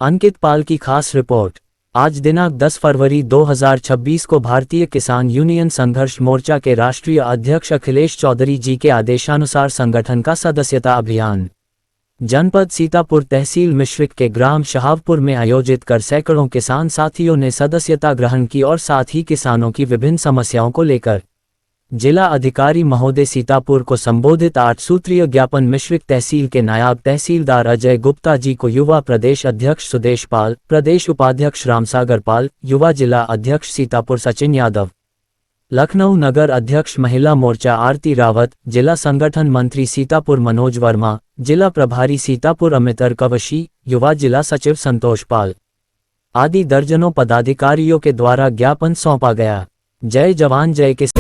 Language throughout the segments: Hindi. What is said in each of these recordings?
अंकित पाल की खास रिपोर्ट। आज दिनांक 10 फरवरी 2026 को भारतीय किसान यूनियन संघर्ष मोर्चा के राष्ट्रीय अध्यक्ष अखिलेश चौधरी जी के आदेशानुसार संगठन का सदस्यता अभियान जनपद सीतापुर तहसील मिश्रिक के ग्राम शहावपुर में आयोजित कर सैकड़ों किसान साथियों ने सदस्यता ग्रहण की और साथ ही किसानों की विभिन्न समस्याओं को लेकर जिला अधिकारी महोदय सीतापुर को संबोधित 8 सूत्रीय ज्ञापन मिश्रिक तहसील के नायब तहसीलदार अजय गुप्ता जी को, युवा प्रदेश अध्यक्ष सुदेश पाल, प्रदेश उपाध्यक्ष रामसागर पाल, युवा जिला अध्यक्ष सीतापुर सचिन यादव, लखनऊ नगर अध्यक्ष महिला मोर्चा आरती रावत, जिला संगठन मंत्री सीतापुर मनोज वर्मा, जिला प्रभारी सीतापुर अमित अर्कवशी, युवा जिला सचिव संतोष पाल आदि दर्जनों पदाधिकारियों के द्वारा ज्ञापन सौंपा गया। जय जवान जय किसान।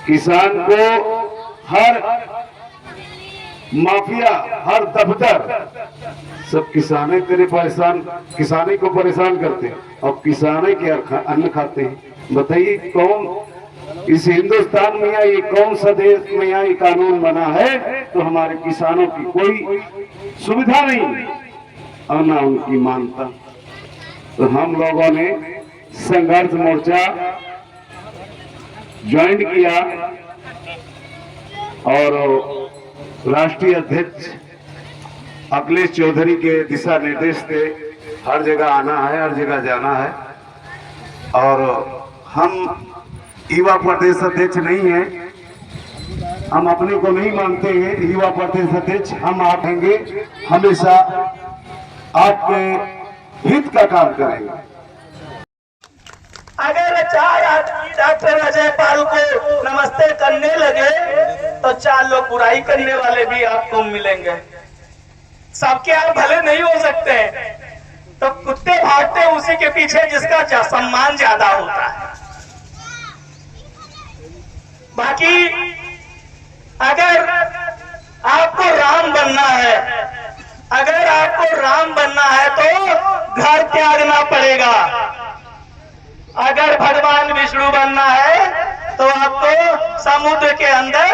किसान को हर माफिया, हर दफ्तर सब किसाने तेरे परेशान, किसानी को परेशान करते हैं और किसाने के अन्न खाते हैं। बताइए कौन इस हिंदुस्तान में या ये कौन सा देश में यहाँ ये कानून बना है तो हमारे किसानों की कोई सुविधा नहीं और ना उनकी मानता। तो हम लोगों ने संघर्ष मोर्चा ज्वाइन किया और राष्ट्रीय अध्यक्ष अखिलेश चौधरी के दिशा निर्देश से हर जगह आना है, हर जगह जाना है। और हम युवा प्रदेश अध्यक्ष नहीं है, हम अपने को नहीं मानते हैं युवा प्रदेश अध्यक्ष। हम आप रहेंगे, हमेशा आपके हित का काम करेंगे। अगर 4 आदमी डॉक्टर अजय पाल को नमस्ते करने लगे तो 4 लोग बुराई करने वाले भी आपको मिलेंगे। सबके आप भले नहीं हो सकते, तो कुत्ते भागते उसी के पीछे जिसका सम्मान ज्यादा होता है। बाकी अगर आपको राम बनना है, अगर आपको राम बनना है तो घर त्यागना पड़ेगा। अगर भगवान विष्णु बनना है तो आपको समुद्र के अंदर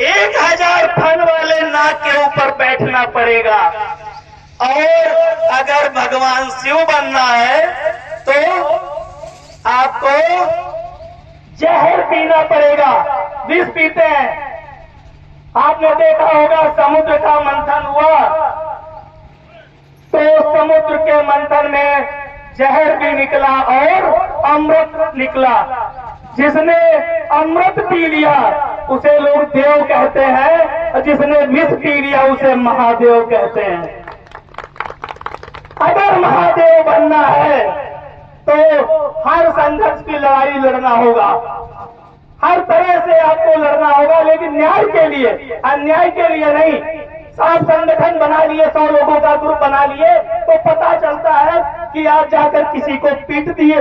1000 फन वाले नाग के ऊपर बैठना पड़ेगा। और अगर भगवान शिव बनना है तो आपको जहर पीना पड़ेगा। विष पीते हैं, आपने देखा होगा समुद्र का मंथन हुआ तो समुद्र के मंथन में जहर भी निकला और अमृत निकला। जिसने अमृत पी लिया उसे लोग देव कहते हैं और जिसने विष पी लिया उसे महादेव कहते हैं। अगर महादेव बनना है तो हर संघर्ष की लड़ाई लड़ना होगा, हर तरह से आपको लड़ना होगा, लेकिन न्याय के लिए, अन्याय के लिए नहीं। आप संगठन बना लिए, 100 लोगों का ग्रुप बना लिए तो पता चलता है कि आप जाकर किसी को पीट दिए।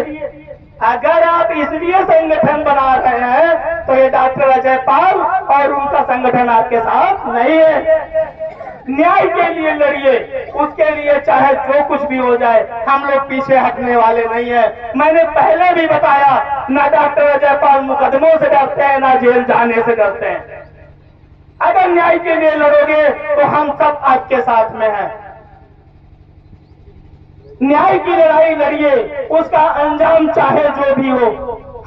अगर आप इसलिए संगठन बना रहे हैं तो ये डॉक्टर अजय पाल और उनका संगठन आपके साथ नहीं है। न्याय के लिए लड़िए, उसके लिए चाहे जो कुछ भी हो जाए, हम लोग पीछे हटने वाले नहीं है। मैंने पहले भी बताया, ना डॉक्टर अजय पाल मुकदमों से डरते हैं, ना जेल जाने से डरते हैं। अगर न्याय के लिए लड़ोगे तो हम सब आपके साथ में हैं। न्याय की लड़ाई लड़िए, उसका अंजाम चाहे जो भी हो,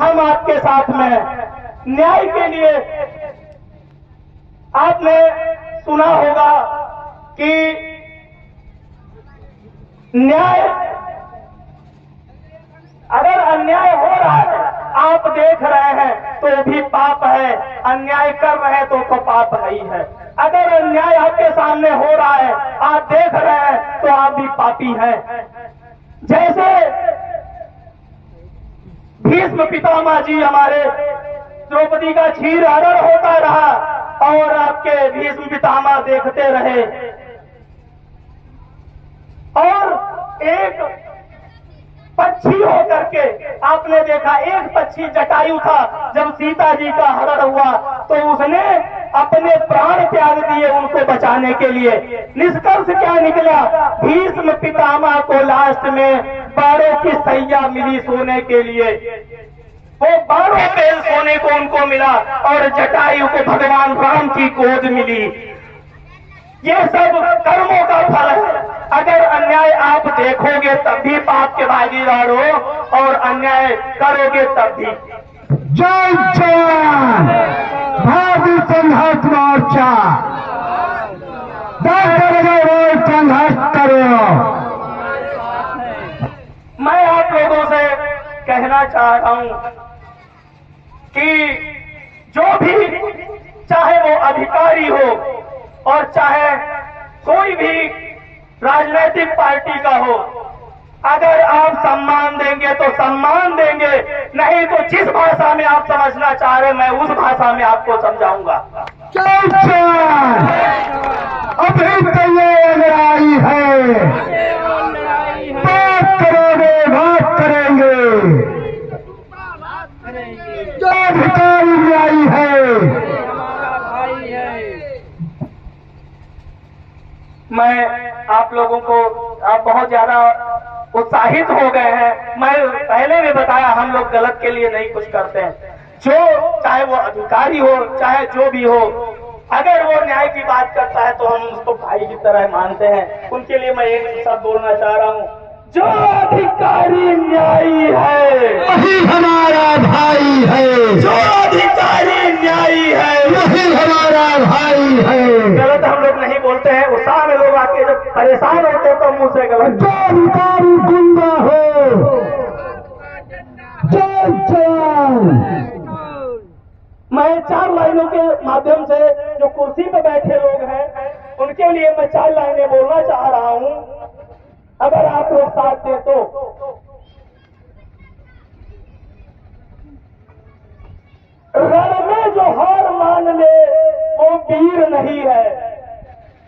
हम आपके साथ में हैं। न्याय के लिए आपने सुना होगा कि न्याय, अगर अन्याय हो रहा है, आप देख रहे हैं तो भी पाप है, अन्याय कर रहे हैं तो पाप नहीं है। अगर अन्याय आपके सामने हो रहा है, आप देख रहे हैं तो आप आप भी पापी हैं। जैसे भीष्म पितामह जी हमारे द्रौपदी का क्षीर हरण होता रहा और आपके भीष्म पितामह देखते रहे, और एक पक्षी होकर के आपने देखा, एक पक्षी जटायु था, जब सीता जी का हरण हुआ तो उसने अपने प्राण त्याग दिए उनको बचाने के लिए। निष्कर्ष क्या निकला? भीष्म पितामह को लास्ट में 12 की सैया मिली सोने के लिए, वो 12 बेल सोने को उनको मिला, और जटायु को भगवान राम की गोद मिली। ये सब कर्मों का फल है। अगर अन्याय आप देखोगे तब भी पाप के भागीदार हो, और अन्याय करोगे तब भी। जय जवान भारतीय संघर्ष मोर्चा, संघर्ष करो। मैं आप लोगों से कहना चाह रहा हूं कि जो भी, चाहे वो अधिकारी हो और चाहे कोई भी राजनीतिक पार्टी का हो, अगर आप सम्मान देंगे तो सम्मान देंगे, नहीं तो जिस भाषा में आप समझना चाह रहे मैं उस भाषा में आपको समझाऊंगा। अभी तो ये लड़ाई है, बात करोगे बात करेंगे, जो अधिकारी लड़ाई है। मैं आप लोगों को, आप बहुत ज्यादा उत्साहित हो गए हैं। मैं पहले भी बताया, हम लोग गलत के लिए नहीं कुछ करते हैं। जो चाहे वो अधिकारी हो चाहे जो भी हो, अगर वो न्याय की बात करता है तो हम उसको भाई की तरह मानते हैं। उनके लिए मैं एक शब्द बोलना चाह रहा हूँ, जो अधिकारी न्यायी है वही हमारा भाई है, जो अधिकारी न्यायी है वही हमारा भाई है। गलत हम लोग नहीं बोलते हैं। उत्साह में लोग आके जब परेशान होते हैं तो मुंह से गलत। जो अधिकारी गुंडा हो, जय जवान। मैं 4 लाइनों के माध्यम से, जो कुर्सी पे बैठे लोग हैं उनके लिए मैं 4 लाइनें बोलना चाह रहा हूं, अगर आप लोग साथ दें तो। रण में जो हार मान ले वो वीर नहीं है,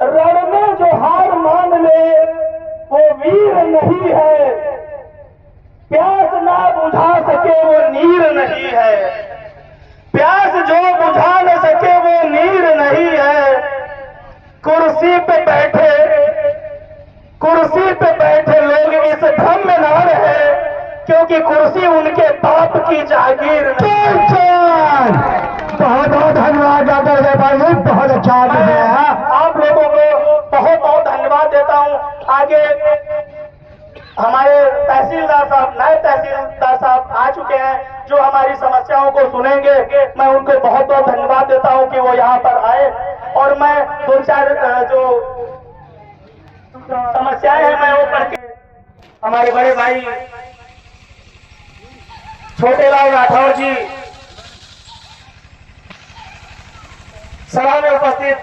रण में जो हार मान ले वो वीर नहीं है, प्यास ना बुझा सके वो नीर नहीं है, प्यास जो बुझा न सके वो नीर नहीं है। कुर्सी पे बैठे लोग इस भ्रम में ना रहे, क्योंकि कुर्सी उनके बाप की जागीर नहीं। बहुत बहुत धन्यवाद आदरणीय भाई, बहुत अच्छा है। आप लोगों को बहुत बहुत धन्यवाद देता हूं। आगे हमारे तहसीलदार साहब, नायब तहसीलदार साहब आ चुके हैं, जो हमारी समस्याओं को सुनेंगे। मैं उनको बहुत बहुत धन्यवाद देता हूं कि वो यहाँ पर आए, और मैं 2-4 जो समस्याएं हैं मैं वो करके हमारे बड़े भाई छोटेलाल राठौर जी, सभा में उपस्थित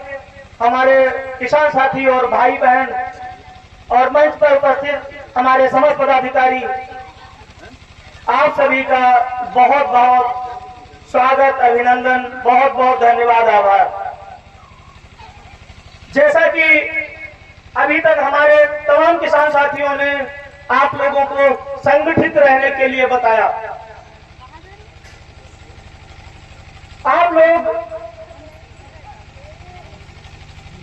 हमारे किसान साथी और भाई बहन, और मंच पर उपस्थित हमारे समस्त पदाधिकारी, आप सभी का बहुत बहुत स्वागत, अभिनंदन, बहुत बहुत धन्यवाद, आभार। जैसा कि अभी तक हमारे तमाम किसान साथियों ने आप लोगों को संगठित रहने के लिए बताया, आप लोग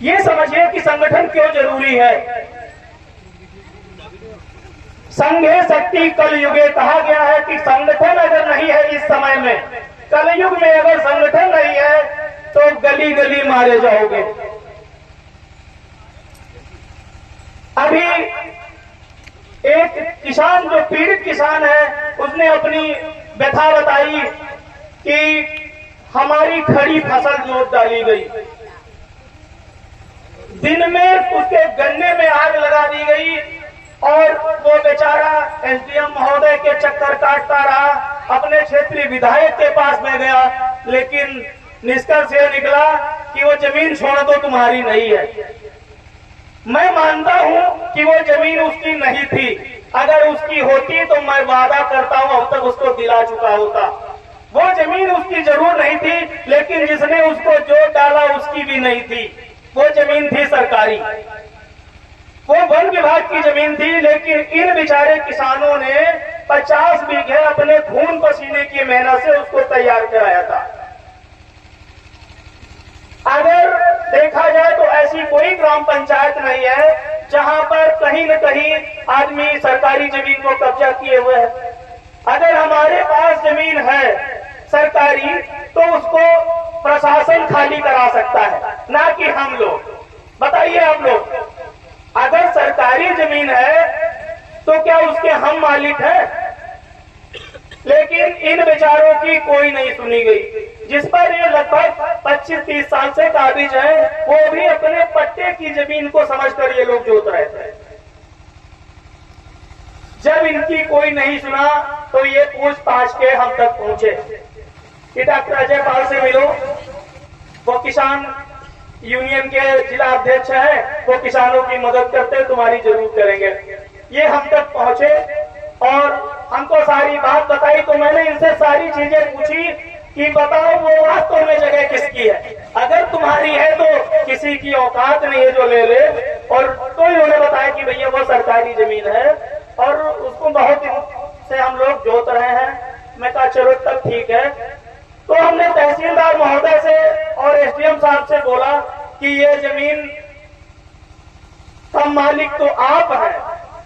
ये समझिए कि संगठन क्यों जरूरी है। संघे शक्ति कलयुगे कहा गया है कि संगठन अगर नहीं है इस समय में, कलयुग में अगर संगठन नहीं है तो गली गली मारे जाओगे। अभी एक किसान, जो पीड़ित किसान है, उसने अपनी व्यथा बताई कि हमारी खड़ी फसल जोत डाली गई, दिन में उसके गन्ने में आग लगा दी गई, और वो बेचारा एसडीएम महोदय के चक्कर काटता रहा, अपने क्षेत्रीय विधायक के पास में गया, लेकिन निष्कर्ष ये निकला कि वो जमीन छोड़ दो, तुम्हारी नहीं है। मैं मानता हूं कि वो जमीन उसकी नहीं थी। अगर उसकी होती तो मैं वादा करता हूं अब तक उसको दिला चुका होता। वो जमीन उसकी जरूर नहीं थी, लेकिन जिसने उसको जोत डाला उसकी भी नहीं थी। वो जमीन थी सरकारी, वो वन विभाग की जमीन थी, लेकिन इन बेचारे किसानों ने 50 बीघे अपने खून पसीने की मेहनत से उसको तैयार कराया था। अगर देखा जाए तो ऐसी कोई ग्राम पंचायत नहीं है जहां पर कहीं न कहीं आदमी सरकारी जमीन को कब्जा किए हुए है। अगर हमारे पास जमीन है सरकारी तो उसको प्रशासन खाली करा सकता है, ना कि हम लोग। बताइए आप लोग, अगर सरकारी जमीन है तो क्या उसके हम मालिक हैं? लेकिन इन बेचारों की कोई नहीं सुनी गई। जिस पर ये लगभग 25-30 साल से काबिज है, वो भी अपने पट्टे की जमीन को समझकर ये लोग जोत रहे थे। जब इनकी कोई नहीं सुना तो ये पूछ-पाछ के हम तक पहुंचे कि डॉक्टर अजय पाल से मिलो, वो किसान यूनियन के जिला अध्यक्ष हैं, वो किसानों की मदद करते, तुम्हारी जरूर करेंगे। ये हम तक पहुंचे और हमको सारी बात बताई। तो मैंने इनसे सारी चीजें पूछी कि बताओ वो वास्तव में जगह किसकी है, अगर तुम्हारी है तो किसी की औकात नहीं है जो ले ले। और तो इन्होंने बताया कि भैया वो सरकारी जमीन है और उसको बहुत दिन से हम लोग जोत रहे हैं। मैं कहा चलो तब ठीक है। तो हमने तहसीलदार महोदय से और एसडीएम साहब से बोला कि ये जमीन का मालिक तो आप हैं,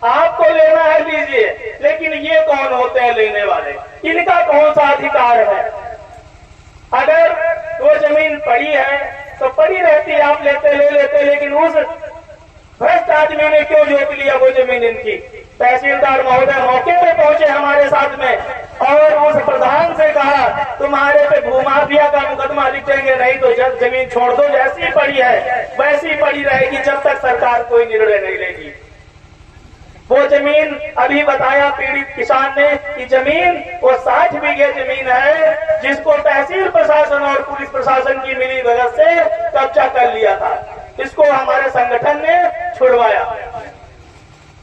आपको लेना है लीजिए, लेकिन ये कौन होते हैं लेने वाले, इनका कौन सा अधिकार है? अगर वो जमीन पड़ी है तो पड़ी रहती, आप लेते ले लेते, लेकिन उस भ्रष्ट आदमी ने क्यों जोत लिया वो जमीन इनकी? तहसीलदार महोदय मौके पे पहुंचे हमारे साथ में और उस प्रधान से कहा तुम्हारे पे भूमाफिया का मुकदमा लिख देंगे, नहीं तो जब जमीन छोड़ दो, जैसी पड़ी है वैसी पड़ी रहेगी जब तक सरकार कोई निर्णय नहीं लेगी। वो जमीन अभी बताया पीड़ित किसान ने कि जमीन वो 60 बीघे जमीन है जिसको तहसील प्रशासन और पुलिस प्रशासन की मिली भगत से कब्जा कर लिया था। इसको हमारे संगठन ने छुड़वाया।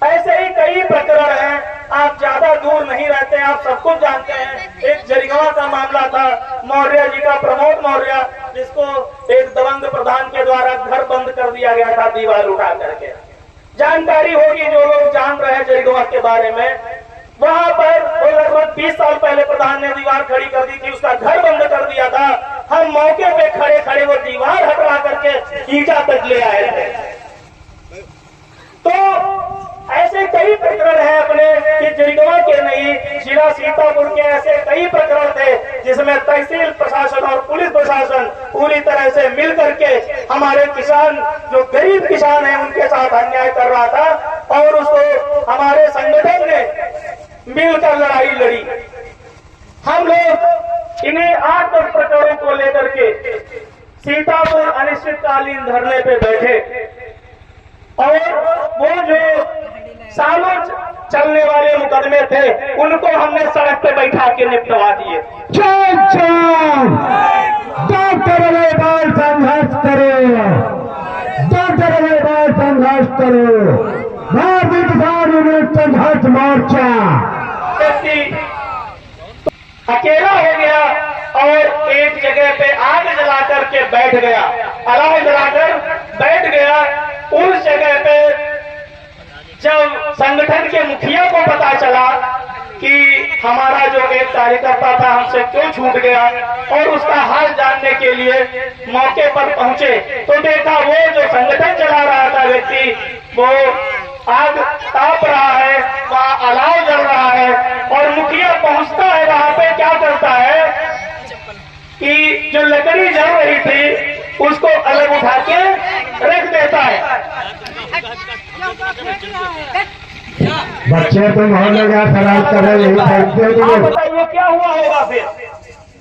ऐसे ही कई प्रकरण हैं, आप ज्यादा दूर नहीं रहते, आप सब कुछ जानते हैं। एक जरिगवा का मामला था, मौर्य जी का, प्रमोद मौर्य, जिसको एक दबंग प्रधान के द्वारा घर बंद कर दिया गया था दीवार उठा करके। जानकारी होगी जो लोग जान रहे हैं जरिगवा के बारे में। वहां पर वो लगभग 20 साल पहले प्रधान ने दीवार खड़ी कर दी थी, उसका घर बंद कर दिया था। हम मौके पे खड़े खड़े वो दीवार हटवा करके ईटा तक ले आए थे। तो ऐसे कई प्रकरण हैं अपने कि जरिगवा के नहीं, जिला सीतापुर के ऐसे कई प्रकरण थे जिसमें तहसील प्रशासन और पुलिस प्रशासन पूरी तरह से मिल करके हमारे किसान, जो गरीब किसान हैं, उनके साथ अन्याय कर रहा था और उसको हमारे संगठन ने मिलकर लड़ाई लड़ी। हम लोग इन्हीं 8-10 प्रकरणों को लेकर के सीतापुर अनिश्चितकालीन धरने पे बैठे और वो जो सालों चलने वाले मुकदमे थे उनको हमने सड़क पे बैठा के निपटवा दिए। डॉक्टर अजयपाल संघर्ष करो, डॉक्टर अजयपाल संघर्ष करो, भारतीय किसान यूनियन संघर्ष मोर्चा। व्यक्ति अकेला हो गया और एक जगह पे आग जला करके बैठ गया, अलाव जलाकर बैठ गया। उस जगह पे जब संगठन के मुखिया को पता चला कि हमारा जो एक कार्यकर्ता था हमसे क्यों छूट गया और उसका हाल जानने के लिए मौके पर पहुंचे, तो देखा वो जो संगठन चला रहा था व्यक्ति, वो आग ताप रहा है, वहां अलाव जल रहा है और मुखिया पहुंचता है वहां पे, क्या करता है कि जो लकड़ी जल रही थी उसको अलग उठा के रख देता है। बच्चे तो मोहल्ले का सवाल कर रहे हैं, आप बताइए क्या हुआ होगा? फिर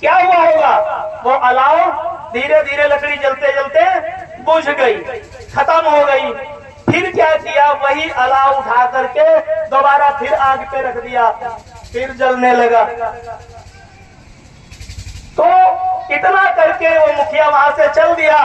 क्या हुआ होगा? वो अलाव धीरे धीरे लकड़ी जलते जलते बुझ गई, खत्म हो गई। फिर क्या किया? वही अलाव उठा करके दोबारा फिर आग पे रख दिया, फिर जलने लगा। तो इतना करके वो मुखिया वहां से चल दिया,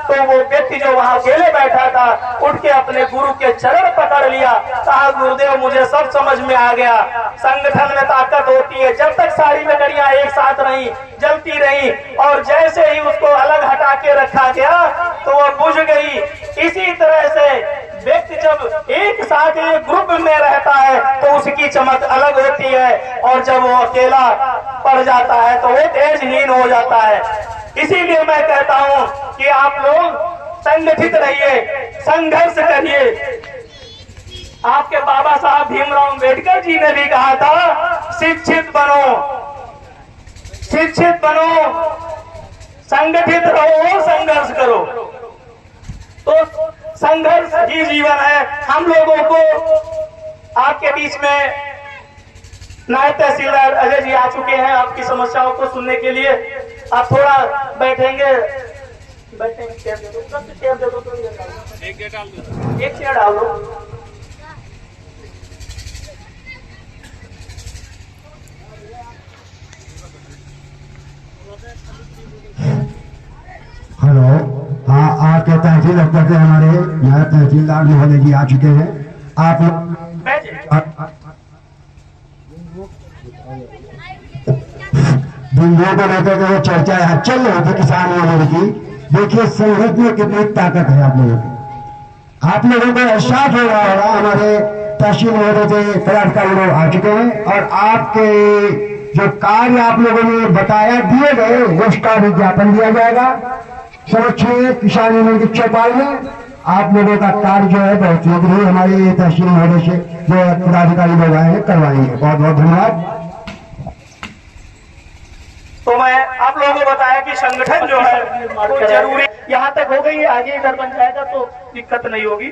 तो वो व्यक्ति जो वहां अकेले बैठा था उठ के अपने गुरु के चरण पकड़ लिया, कहा गुरुदेव मुझे सब समझ में आ गया, संगठन में ताकत होती है। जब तक सारी लकड़ियां एक साथ रही, जलती रही, और जैसे ही उसको अलग हटा के रखा गया तो वो बुझ गई। इसी तरह से व्यक्ति जब एक साथ एक ग्रुप में रहता है तो उसकी चमक अलग होती है, और जब वो अकेला पड़ जाता है तो वो तेजहीन हो जाता है। इसीलिए मैं कहता हूं कि आप लोग संगठित रहिए, संघर्ष करिए। आपके बाबा साहब भीमराव अम्बेडकर जी ने भी कहा था, शिक्षित बनो, शिक्षित बनो, संगठित रहो, संघर्ष करो। तो संघर्ष ही जीवन है। हम लोगों को आपके बीच में नायब तहसीलदार अजय जी आ चुके हैं आपकी समस्याओं को सुनने के लिए। आप थोड़ा बैठेंगे, चेयर दे दो, चेयर दे दो, एक चेयर डाल दो। हेलो, हाँ, आपके तहसील दफ्तर से हमारे यहाँ तहसीलदार महोदय जी आ चुके हैं। आप बिंदुओं को लेकर के वो चर्चा यहाँ चल रही थी किसान यूनियन की। देखिए संगठन में कितनी ताकत है आप लोगों की। आप लोगों को एहसास हो रहा होगा, हमारे तहसील महोदय से पदाधिकारी लोग आ चुके हैं, और आपके जो कार्य आप लोगों ने बताया दिए गए उसका विज्ञापन दिया जाएगा समक्षीय किसान यूनियन की चौपाल में। आप लोगों का कार्य जो है बहुत शीघ्र ही हमारे तहसील महोदय से जो पदाधिकारी लोग आए हैं करवाएंगे। बहुत बहुत धन्यवाद। तो मैं आप लोगों को बताया कि संगठन जो है वो जरूरी, यहाँ तक हो गई है, आगे इधर बन जाएगा तो दिक्कत नहीं होगी।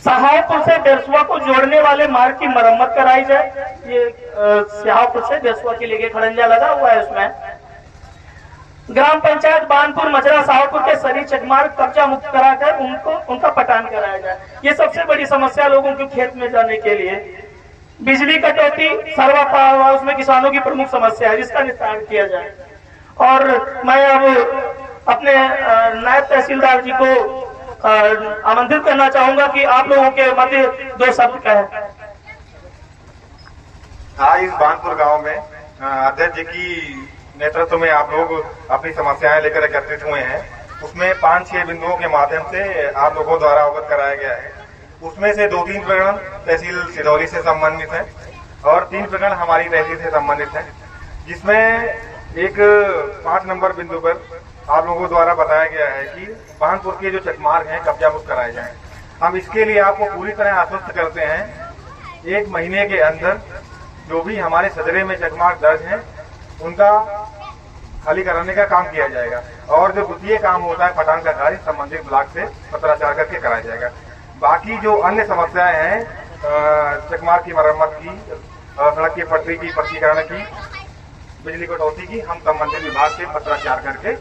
सहारपुर से बेरसुआ को जोड़ने वाले मार्ग की मरम्मत कराई जाए। ये सहारपुर से बेरसुआ के लिए खड़ंजा लगा हुआ है, उसमें ग्राम पंचायत बानपुर मजरा सहारपुर के सभी चकमार्ग कब्जा मुक्त कराकर उनका पटान कराया जाए। ये सबसे बड़ी समस्या लोगों के खेत में जाने के लिए। बिजली कटौती सर्वा पावर हाउस में किसानों की प्रमुख समस्या है, जिसका निस्तारण किया जाए। और मैं अब अपने नायब तहसीलदार जी को आमंत्रित करना चाहूंगा कि आप लोगों के मध्य दो शब्द कहें। आज इस बानपुर गांव में अध्यक्ष जी की नेतृत्व में आप लोग अपनी समस्याएं लेकर एकत्रित हुए हैं। उसमें 5-6 बिंदुओं के माध्यम से आप लोगों द्वारा अवगत कराया गया है। उसमें से 2-3 प्रकरण तहसील सिरौली से संबंधित है और 3 प्रकरण हमारी तहसील से संबंधित है, जिसमें एक 5 नंबर बिंदु पर आप लोगों द्वारा बताया गया है कि बानपुर के जो चकमार्ग हैं कब्जा मुक्त कराए जाएं। हम इसके लिए आपको पूरी तरह आश्वस्त करते हैं, 1 महीने के अंदर जो भी हमारे सदरे में चकमार्ग दर्ज हैं उनका खाली कराने का काम किया जाएगा। और जो द्वितीय काम होता है पटान का कार्य संबंधित ब्लॉक से पत्राचार करके कराया जाएगा। बाकी जो अन्य समस्याएं हैं, चकमार्ग की मरम्मत की, सड़क की पटरी की पक्कीकरण की, बिजली कटौती की, हम संबंधित विभाग से पत्राचार करके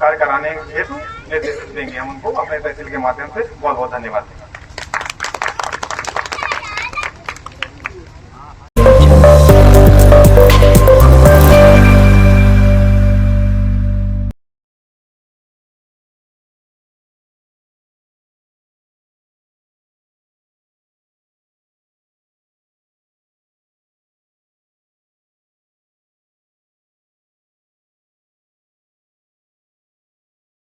कार्य कराने हेतु निर्देश देंगे हम उनको अपने तहसील के माध्यम से। बहुत बहुत धन्यवाद।